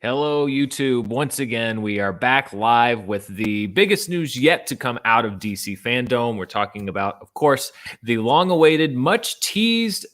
Hello, YouTube. Once again, we are back live with the biggest news yet to come out of DC fandom. We're talking about, of course, the long-awaited, much-teased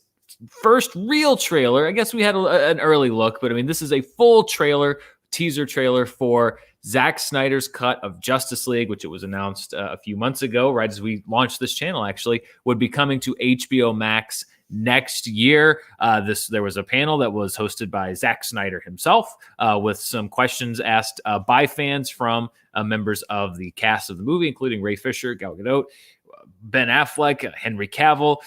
first real trailer. I guess we had an early look, but I mean, this is a full teaser trailer for Zack Snyder's cut of Justice League, which it was announced a few months ago, right as we launched this channel, actually, would be coming to HBO Max next year. There was a panel that was hosted by Zack Snyder himself, with some questions asked by fans from members of the cast of the movie, including Ray Fisher, Gal Gadot, Ben Affleck, Henry Cavill,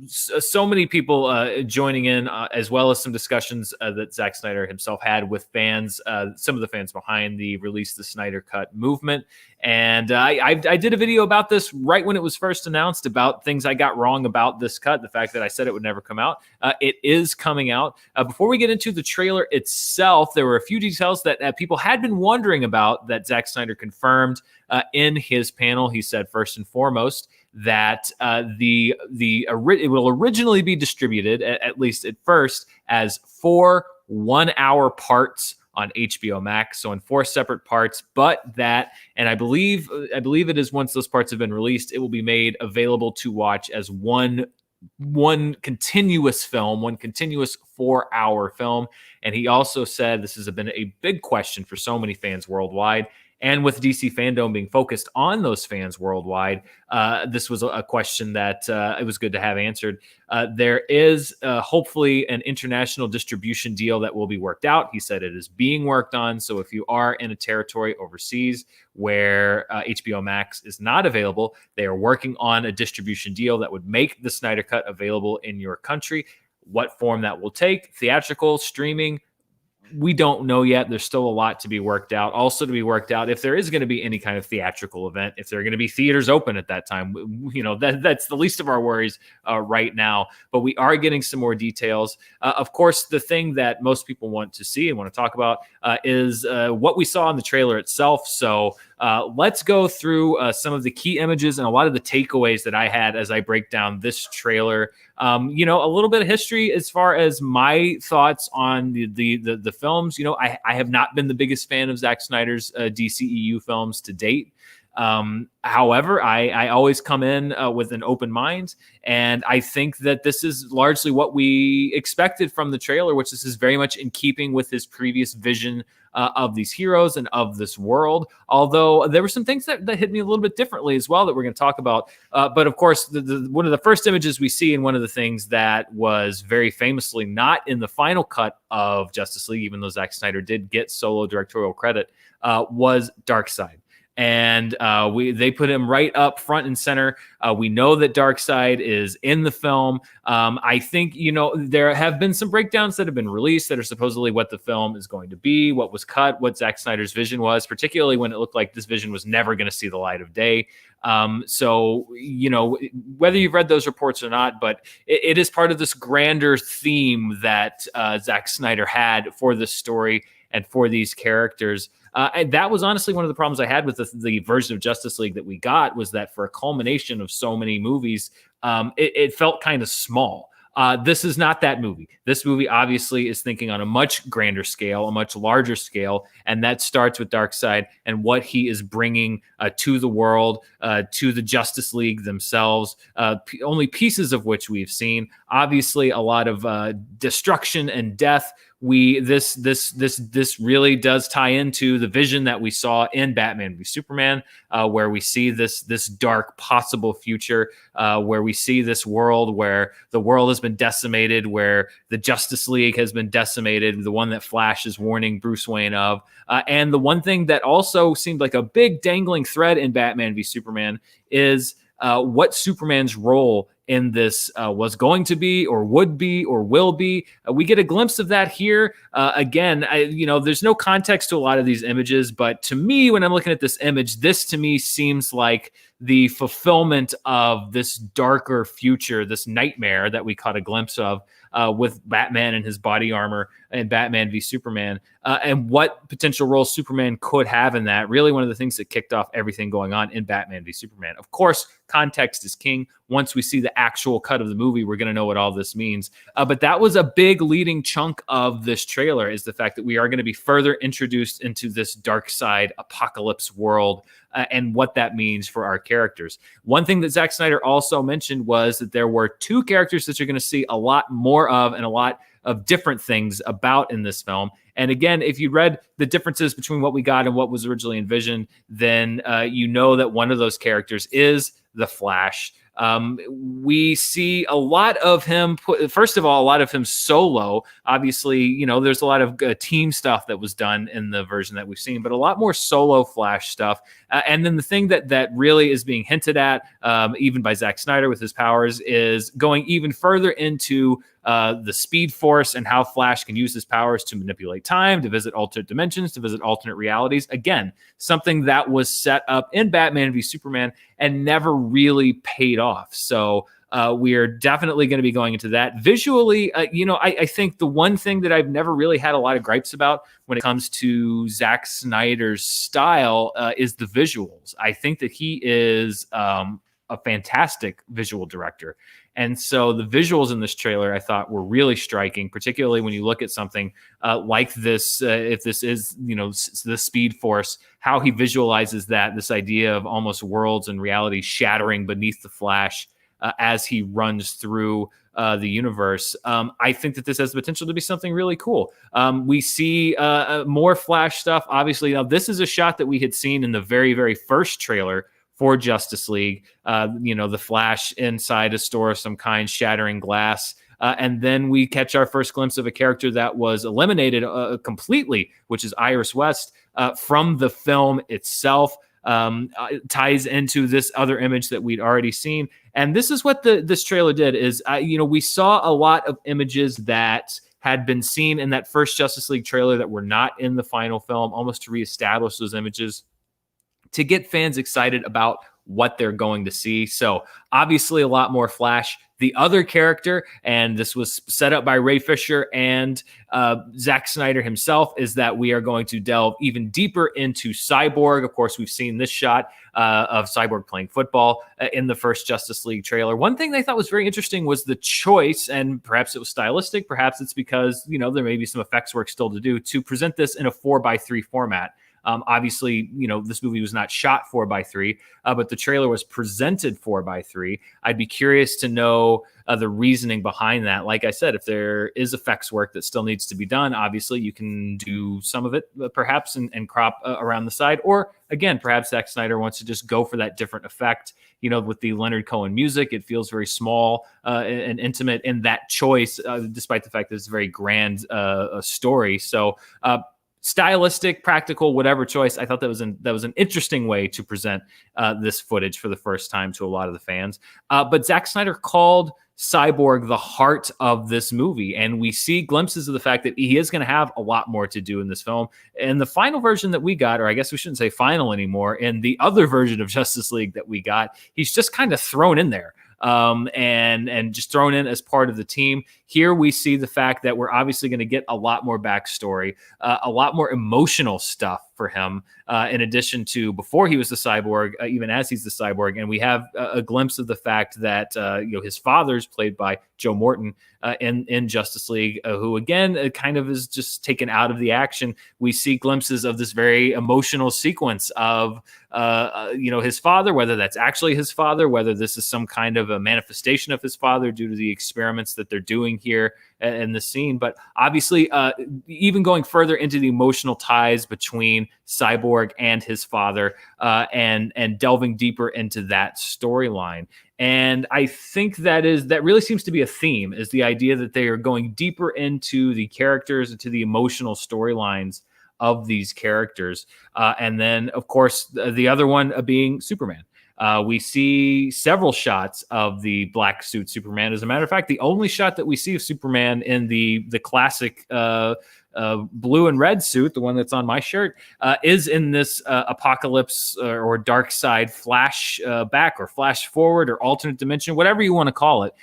so many people joining in, as well as some discussions that Zack Snyder himself had with fans, some of the fans behind the Release the Snyder Cut movement. And I did a video about this right when it was first announced, about things I got wrong about this cut, the fact that I said it would never come out. It is coming out. Before we get into the trailer itself, there were a few details that people had been wondering about that Zack Snyder confirmed in his panel. He said, first and foremost, that it will originally be distributed, at least at first, as 4 one-hour parts on HBO Max, so in 4 separate parts, but that, and I believe it is, once those parts have been released, it will be made available to watch as one continuous film, one continuous 4-hour film. And he also said this has been a big question for so many fans worldwide. And with DC fandom being focused on those fans worldwide, this was a question that it was good to have answered. There is hopefully an international distribution deal that will be worked out. He said it is being worked on. So if you are in a territory overseas where HBO Max is not available, they are working on a distribution deal that would make the Snyder Cut available in your country. What form that will take, theatrical, streaming, we don't know yet. There's still a lot to be worked out. Also to be worked out, if there is going to be any kind of theatrical event, if there are going to be theaters open at that time, that's the least of our worries right now. But we are getting some more details. Of course, the thing that most people want to see and want to talk about is what we saw in the trailer itself. So let's go through some of the key images and a lot of the takeaways that I had as I break down this trailer. A little bit of history as far as my thoughts on the films. I have not been the biggest fan of Zack Snyder's DCEU films to date. However, I always come in with an open mind, and I think that this is largely what we expected from the trailer, which is very much in keeping with his previous vision of these heroes and of this world. Although there were some things that hit me a little bit differently as well that we're going to talk about. But of course, one of the first images we see, and one of the things that was very famously not in the final cut of Justice League, even though Zack Snyder did get solo directorial credit, was Darkseid. And they put him right up front and center. We know that Darkseid is in the film. I think, there have been some breakdowns that have been released that are supposedly what the film is going to be, what was cut, what Zack Snyder's vision was, particularly when it looked like this vision was never going to see the light of day. So, whether you've read those reports or not, but it is part of this grander theme that Zack Snyder had for this story and for these characters. And that was honestly one of the problems I had with the version of Justice League that we got, was that for a culmination of so many movies, it felt kind of small. This is not that movie. This movie obviously is thinking on a much grander scale, a much larger scale, and that starts with Darkseid and what he is bringing to the world, to the Justice League themselves, only pieces of which we've seen. Obviously, a lot of destruction and death. This really does tie into the vision that we saw in Batman v Superman, where we see this dark possible future, where we see this world where the world has been decimated, where the Justice League has been decimated, the one that Flash is warning Bruce Wayne of. And the one thing that also seemed like a big dangling thread in Batman v Superman is what Superman's role in this was going to be, or would be, or will be. We get a glimpse of that here. Again, there's no context to a lot of these images, but to me, when I'm looking at this image, this to me seems like the fulfillment of this darker future, this nightmare that we caught a glimpse of with Batman and his body armor and Batman v Superman, and what potential role Superman could have in that. Really one of the things that kicked off everything going on in Batman v Superman. Of course, context is king. Once we see the actual cut of the movie, we're going to know what all this means. But that was a big leading chunk of this trailer, is the fact that we are going to be further introduced into this Darkseid apocalypse world and what that means for our characters. One thing that Zack Snyder also mentioned was that there were two characters that you're going to see a lot more of and a lot of different things about in this film. And again, if you read the differences between what we got and what was originally envisioned, then you know that one of those characters is the Flash. We see a lot of him, first of all, a lot of him solo. Obviously, you know, there's a lot of team stuff that was done in the version that we've seen, but a lot more solo Flash stuff. And then the thing that really is being hinted at, even by Zack Snyder with his powers, is going even further into the Speed Force and how Flash can use his powers to manipulate time, to visit alternate dimensions, to visit alternate realities. Again, something that was set up in Batman v Superman and never really paid off. So we are definitely going to be going into that. Visually, I think the one thing that I've never really had a lot of gripes about when it comes to Zack Snyder's style is the visuals. I think that he is a fantastic visual director. And so the visuals in this trailer, I thought, were really striking, particularly when you look at something like this, if this is, the Speed Force, how he visualizes that, this idea of almost worlds and reality shattering beneath the Flash as he runs through the universe. I think that this has the potential to be something really cool. We see more Flash stuff. Obviously, now this is a shot that we had seen in the very, very first trailer for Justice League, the Flash inside a store of some kind, shattering glass. And then we catch our first glimpse of a character that was eliminated completely, which is Iris West, from the film itself. Ties into this other image that we'd already seen. And this is what this trailer did, is, we saw a lot of images that had been seen in that first Justice League trailer that were not in the final film, almost to reestablish those images, to get fans excited about what they're going to see. So obviously a lot more Flash. The other character, and this was set up by Ray Fisher and Zack Snyder himself, is that we are going to delve even deeper into Cyborg. Of course, we've seen this shot of Cyborg playing football in the first Justice League trailer. One thing they thought was very interesting was the choice, and perhaps it was stylistic, perhaps it's because, there may be some effects work still to do, to present this in a 4:3 format. Obviously, this movie was not shot 4:3, but the trailer was presented 4:3. I'd be curious to know the reasoning behind that. Like I said, if there is effects work that still needs to be done, obviously you can do some of it perhaps and crop around the side. Or again, perhaps Zack Snyder wants to just go for that different effect. With the Leonard Cohen music, it feels very small and intimate in that choice, despite the fact that it's a very grand story. So, stylistic, practical, whatever choice, I thought that was an interesting way to present this footage for the first time to a lot of the fans. But Zack Snyder called Cyborg the heart of this movie, and we see glimpses of the fact that he is going to have a lot more to do in this film. In the final version that we got, or I guess we shouldn't say final anymore, in the other version of Justice League that we got, he's just kind of thrown in there. And just thrown in as part of the team. Here we see the fact that we're obviously going to get a lot more backstory, a lot more emotional stuff for him, in addition to before he was the Cyborg, even as he's the Cyborg. And we have a glimpse of the fact that his father's played by Joe Morton in Justice League, who again kind of is just taken out of the action. We see glimpses of this very emotional sequence of his father, whether that's actually his father, whether this is some kind of a manifestation of his father due to the experiments that they're doing here in the scene. But obviously, even going further into the emotional ties between Cyborg and his father, and delving deeper into that storyline. And I think that really seems to be a theme, is the idea that they are going deeper into the characters, into the emotional storylines of these characters. And then, of course, the other one being Superman. We see several shots of the black suit Superman. As a matter of fact, the only shot that we see of Superman in the classic blue and red suit, the one that's on my shirt, is in this apocalypse or Darkseid flash back or flash forward or alternate dimension, whatever you want to call it.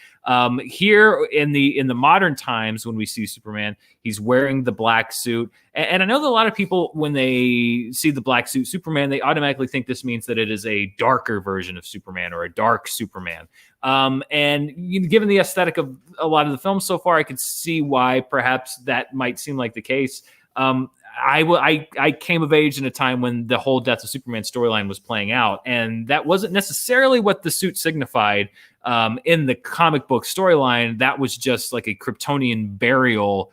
Here in the modern times, when we see Superman, he's wearing the black suit, and I know that a lot of people, when they see the black suit Superman, they automatically think this means that it is a darker version of Superman or a dark Superman. And given the aesthetic of a lot of the films so far, I could see why perhaps that might seem like the case. I came of age in a time when the whole Death of Superman storyline was playing out, and that wasn't necessarily what the suit signified. In the comic book storyline, that was just like a Kryptonian burial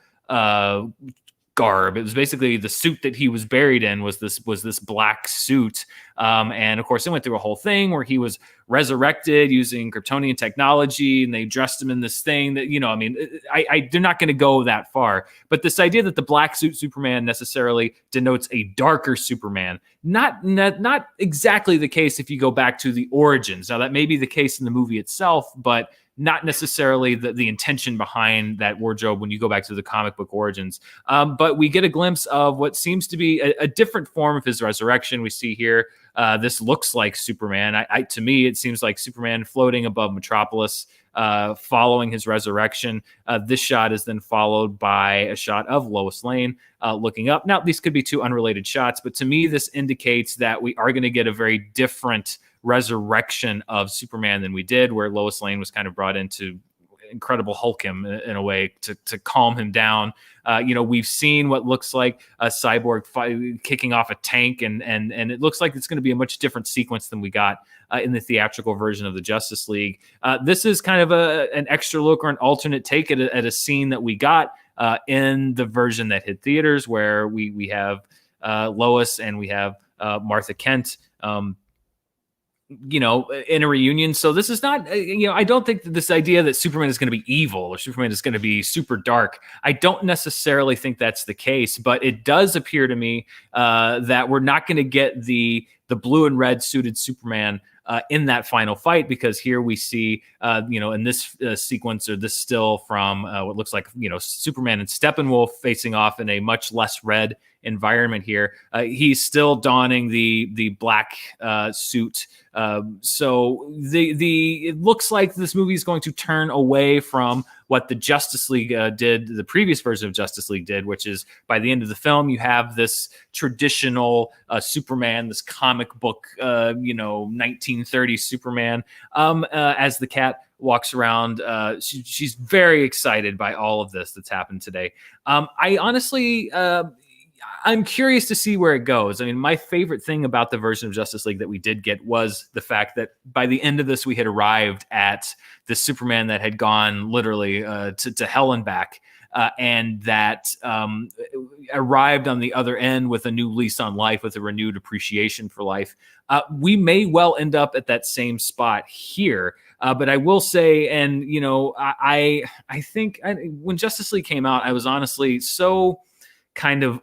garb. It was basically the suit that he was buried in was this black suit. And of course, it went through a whole thing where he was resurrected using Kryptonian technology, and they dressed him in this thing that, they're not going to go that far. But this idea that the black suit Superman necessarily denotes a darker Superman, not exactly the case if you go back to the origins. Now, that may be the case in the movie itself, but not necessarily the intention behind that wardrobe when you go back to the comic book origins. But we get a glimpse of what seems to be a different form of his resurrection. We see here, this looks like Superman. To me, it seems like Superman floating above Metropolis, following his resurrection. This shot is then followed by a shot of Lois Lane looking up. Now, these could be two unrelated shots, but to me, this indicates that we are going to get a very different resurrection of Superman than we did, where Lois Lane was kind of brought in to Incredible Hulk him in a way to calm him down. We've seen what looks like a Cyborg kicking off a tank, and it looks like it's going to be a much different sequence than we got in the theatrical version of the Justice League. This is kind of an extra look or an alternate take at a scene that we got in the version that hit theaters, where we have Lois and we have Martha Kent in a reunion. So this is not, I don't think that this idea that Superman is going to be evil or Superman is going to be super dark, I don't necessarily think that's the case, but it does appear to me that we're not going to get the blue and red suited Superman in that final fight, because here we see, in this sequence, or this still from what looks like, Superman and Steppenwolf facing off in a much less red environment here. He's still donning the black suit. So it looks like this movie is going to turn away from what the Justice League did, the previous version of Justice League did, which is by the end of the film, you have this traditional Superman, this comic book, 1930s Superman, as the cat walks around. She's very excited by all of this that's happened today. I honestly, I'm curious to see where it goes. I mean, my favorite thing about the version of Justice League that we did get was the fact that by the end of this, we had arrived at the Superman that had gone literally to hell and back, and that arrived on the other end with a new lease on life, with a renewed appreciation for life. We may well end up at that same spot here. But I will say, and I think when Justice League came out, I was honestly so kind of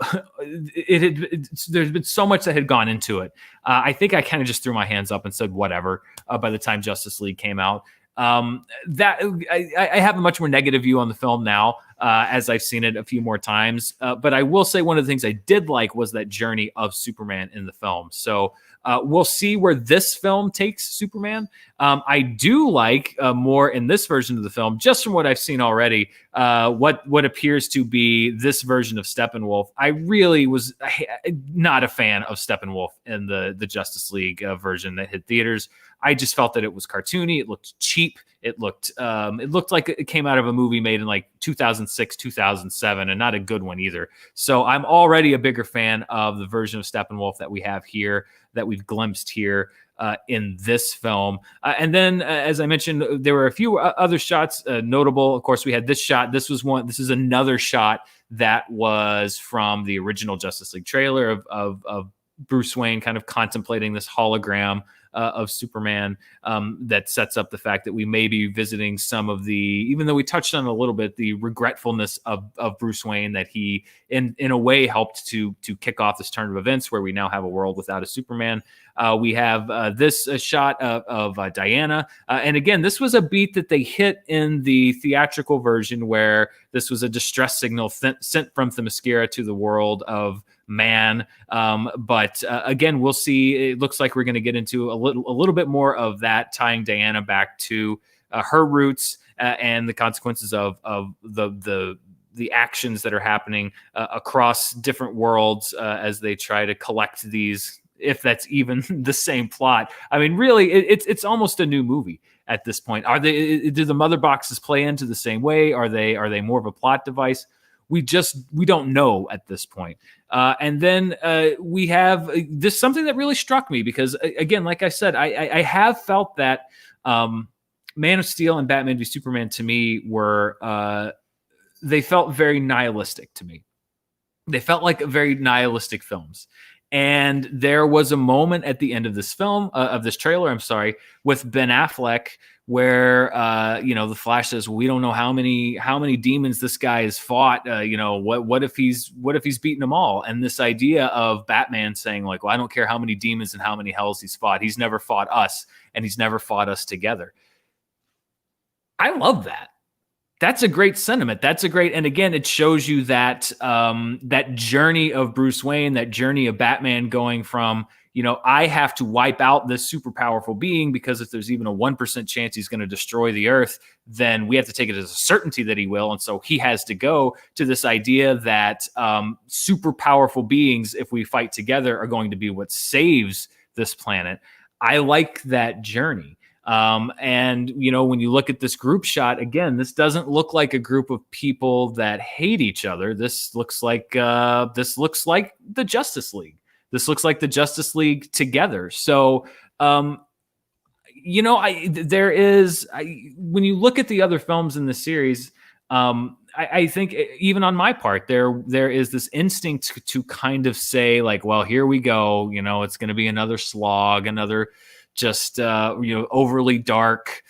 there's been so much that had gone into it. I think I kind of just threw my hands up and said whatever by the time Justice League came out. That I have a much more negative view on the film now, as I've seen it a few more times. But I will say one of the things I did like was that journey of Superman in the film. So we'll see where this film takes Superman. I do like more in this version of the film, just from what I've seen already, what appears to be this version of Steppenwolf. I really was not a fan of Steppenwolf in the Justice League version that hit theaters. I just felt that it was cartoony. It looked cheap. It looked like it came out of a movie made in like 2006, 2007, and not a good one either. So I'm already a bigger fan of the version of Steppenwolf that we have here, that we've glimpsed here in this film. And then, as I mentioned, there were a few other shots notable. Of course, we had this shot. This is another shot that was from the original Justice League trailer of Bruce Wayne kind of contemplating this hologram of Superman, that sets up the fact that we may be visiting some of the, even though we touched on a little bit, the regretfulness of Bruce Wayne, that he in a way helped to kick off this turn of events where we now have a world without a Superman. We have this shot of Diana. And again, this was a beat that they hit in the theatrical version, where this was a distress signal sent from Themyscira to the world of man. But again, we'll see. It looks like we're going to get into a little bit more of that, tying Diana back to her roots and the consequences of the actions that are happening across different worlds as they try to collect these, if that's even the same plot. I mean, really, it's almost a new movie at this point. Do the mother boxes play into the same way? Are they more of a plot device? We don't know at this point. And then we have this, something that really struck me, because again, like I said, I have felt that Man of Steel and Batman v Superman to me were they felt very nihilistic to me. They felt like very nihilistic films. And there was a moment at the end of this film, of this trailer, I'm sorry, with Ben Affleck, where the Flash says, "We don't know how many demons this guy has fought. What if he's beaten them all?" And this idea of Batman saying, like, "Well, I don't care how many demons and how many hells he's fought. He's never fought us, and he's never fought us together." I love that. That's a great sentiment. And again, it shows you that that journey of Bruce Wayne, that journey of Batman going from, I have to wipe out this super powerful being, because if there's even a 1% chance he's going to destroy the earth, then we have to take it as a certainty that he will. And so he has to go to this idea that super powerful beings, if we fight together, are going to be what saves this planet. I like that journey. And when you look at this group shot, again, this doesn't look like a group of people that hate each other. This looks like the Justice League. This looks like the Justice League together. So, when you look at the other films in the series, I think even on my part, there is this instinct to kind of say, like, well, here we go. It's going to be another slog, another just overly dark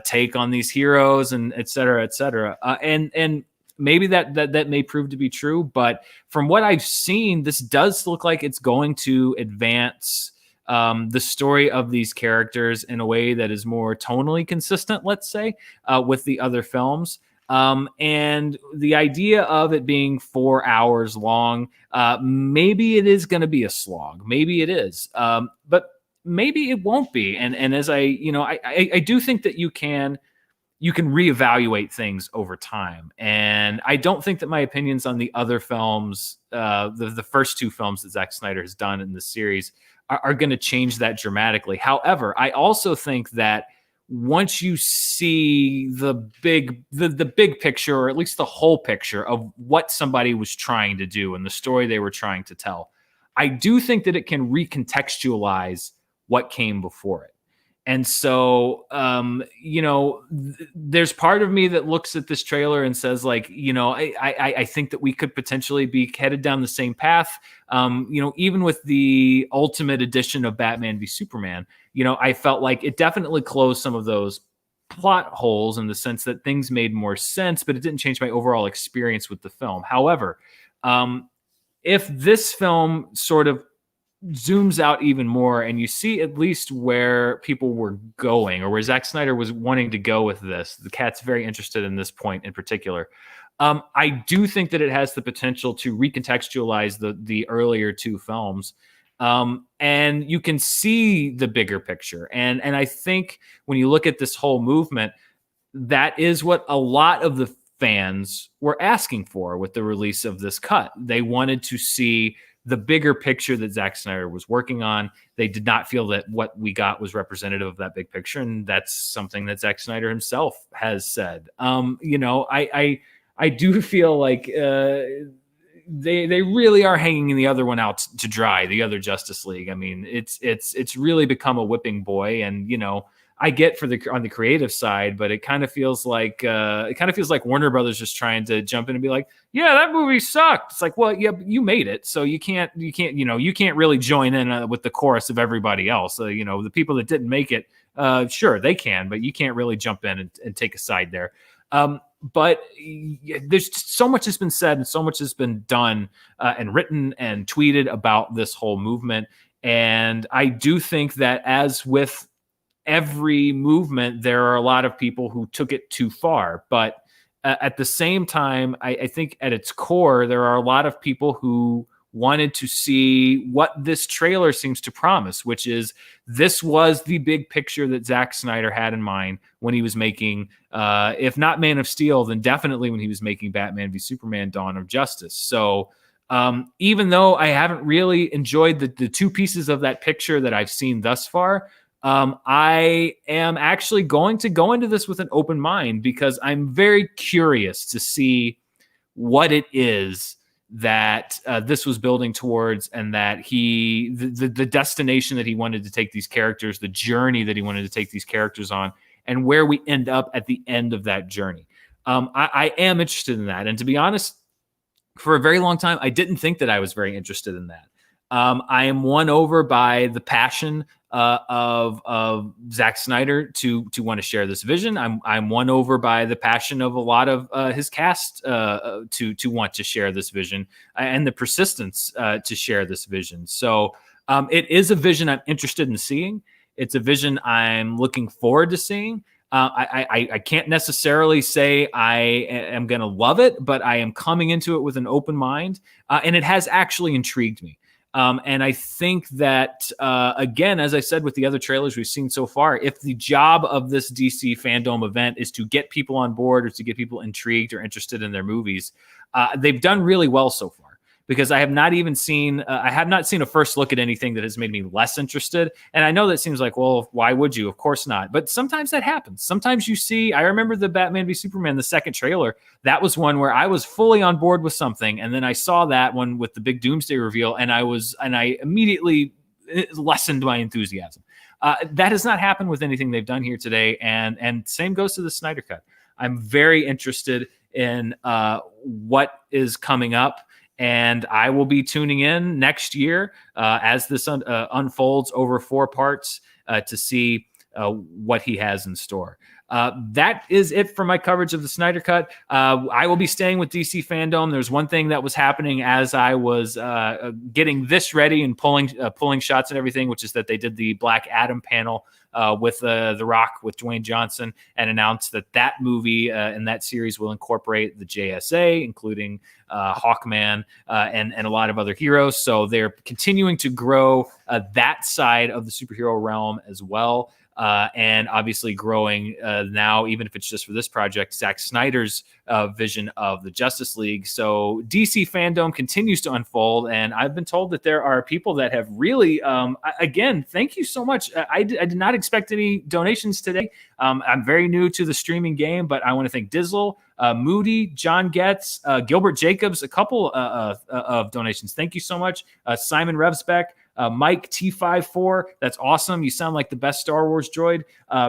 take on these heroes, and et cetera, et cetera. And maybe that may prove to be true, but from what I've seen, this does look like it's going to advance the story of these characters in a way that is more tonally consistent, let's say, with the other films. And the idea of it being 4 hours long, maybe it is going to be a slog. Maybe it is. But maybe it won't be. And as I do think that you can reevaluate things over time. And I don't think that my opinions on the other films, the first two films that Zack Snyder has done in the series, are going to change that dramatically. However, I also think that once you see the big picture, or at least the whole picture of what somebody was trying to do and the story they were trying to tell, I do think that it can recontextualize what came before it. And so, there's part of me that looks at this trailer and says, like, I think that we could potentially be headed down the same path. Even with the ultimate edition of Batman v Superman, I felt like it definitely closed some of those plot holes in the sense that things made more sense, but it didn't change my overall experience with the film. However, if this film sort of zooms out even more and you see at least where people were going, or where Zack Snyder was wanting to go with this, the cat's very interested in this point in particular. I do think that it has the potential to recontextualize the earlier two films. And you can see the bigger picture. And I think when you look at this whole movement, that is what a lot of the fans were asking for with the release of this cut. They wanted to see the bigger picture that Zack Snyder was working on. They did not feel that what we got was representative of that big picture. And that's something that Zack Snyder himself has said. I do feel like they really are hanging the other one out to dry, the other Justice League. I mean, it's really become a whipping boy. And, I get on the creative side, but it kind of feels like Warner Brothers just trying to jump in and be like, yeah, that movie sucked. It's like, well, yeah, you made it, so you can't really join in with the chorus of everybody else. The people that didn't make it, sure they can, but you can't really jump in and take a side there. But there's so much has been said and so much has been done and written and tweeted about this whole movement, and I do think that, as with every movement, there are a lot of people who took it too far. But at the same time, I think at its core, there are a lot of people who wanted to see what this trailer seems to promise, which is this was the big picture that Zack Snyder had in mind when he was making, if not Man of Steel, then definitely when he was making Batman v Superman: Dawn of Justice. So even though I haven't really enjoyed the two pieces of that picture that I've seen thus far, I am actually going to go into this with an open mind, because I'm very curious to see what it is that this was building towards, and that the destination that he wanted to take these characters, the journey that he wanted to take these characters on, and where we end up at the end of that journey. I am interested in that. And to be honest, for a very long time, I didn't think that I was very interested in that. I am won over by the passion of Zack Snyder to want to share this vision. I'm won over by the passion of a lot of his cast to want to share this vision, and the persistence to share this vision. So it is a vision I'm interested in seeing. It's a vision I'm looking forward to seeing. I can't necessarily say I am going to love it, but I am coming into it with an open mind, and it has actually intrigued me. And I think that, again, as I said with the other trailers we've seen so far, if the job of this DC fandom event is to get people on board or to get people intrigued or interested in their movies, they've done really well so far. Because I have not seen a first look at anything that has made me less interested. And I know that seems like, well, why would you? Of course not. But sometimes that happens. Sometimes you see, I remember the Batman v Superman, the second trailer. That was one where I was fully on board with something. And then I saw that one with the big Doomsday reveal, and I immediately lessened my enthusiasm. That has not happened with anything they've done here today. And same goes to the Snyder Cut. I'm very interested in what is coming up. And I will be tuning in next year as this unfolds over 4 parts to see what he has in store. That is it for my coverage of the Snyder Cut. I will be staying with DC Fandom. There's one thing that was happening as I was getting this ready and pulling shots and everything, which is that they did the Black Adam panel with The Rock, with Dwayne Johnson, and announced that movie and that series will incorporate the JSA, including Hawkman and a lot of other heroes. So they're continuing to grow that side of the superhero realm as well. And obviously growing now, even if it's just for this project, Zack Snyder's vision of the Justice League. So DC Fandom continues to unfold, and I've been told that there are people that have really, again, thank you so much. I did not expect any donations today. I'm very new to the streaming game, but I want to thank Dizzle, Moody, John Getz, Gilbert Jacobs, a couple of donations. Thank you so much. Simon Revsbeck, Mike T54, that's awesome. You sound like the best Star Wars droid.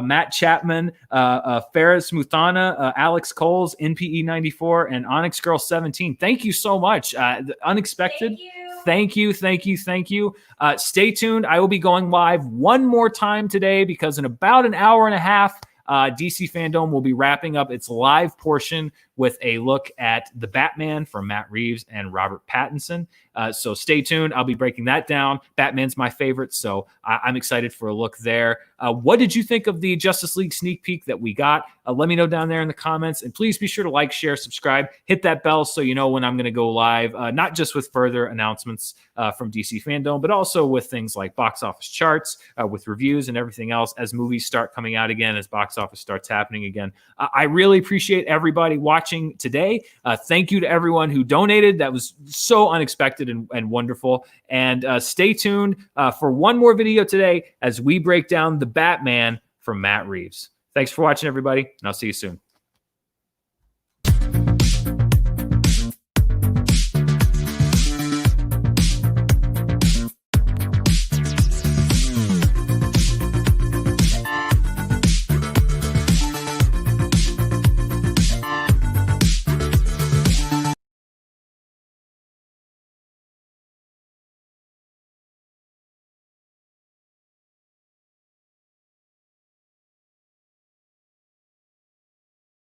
Matt Chapman, Ferris Muthana, Alex Coles, NPE94, and Onyx Girl 17. Thank you so much. Unexpected. Thank you. Stay tuned. I will be going live one more time today, because in about an hour and a half, DC Fandom will be wrapping up its live portion with a look at The Batman from Matt Reeves and Robert Pattinson. So stay tuned. I'll be breaking that down. Batman's my favorite, so I'm excited for a look there. What did you think of the Justice League sneak peek that we got? Let me know down there in the comments. And please be sure to like, share, subscribe, hit that bell so you know when I'm going to go live, not just with further announcements from DC Fandom, but also with things like box office charts, with reviews and everything else as movies start coming out again, as box office starts happening again. I really appreciate everybody watching today. Thank you to everyone who donated. That was so unexpected and wonderful. And stay tuned for one more video today as we break down The Batman from Matt Reeves. Thanks for watching, everybody, and I'll see you soon.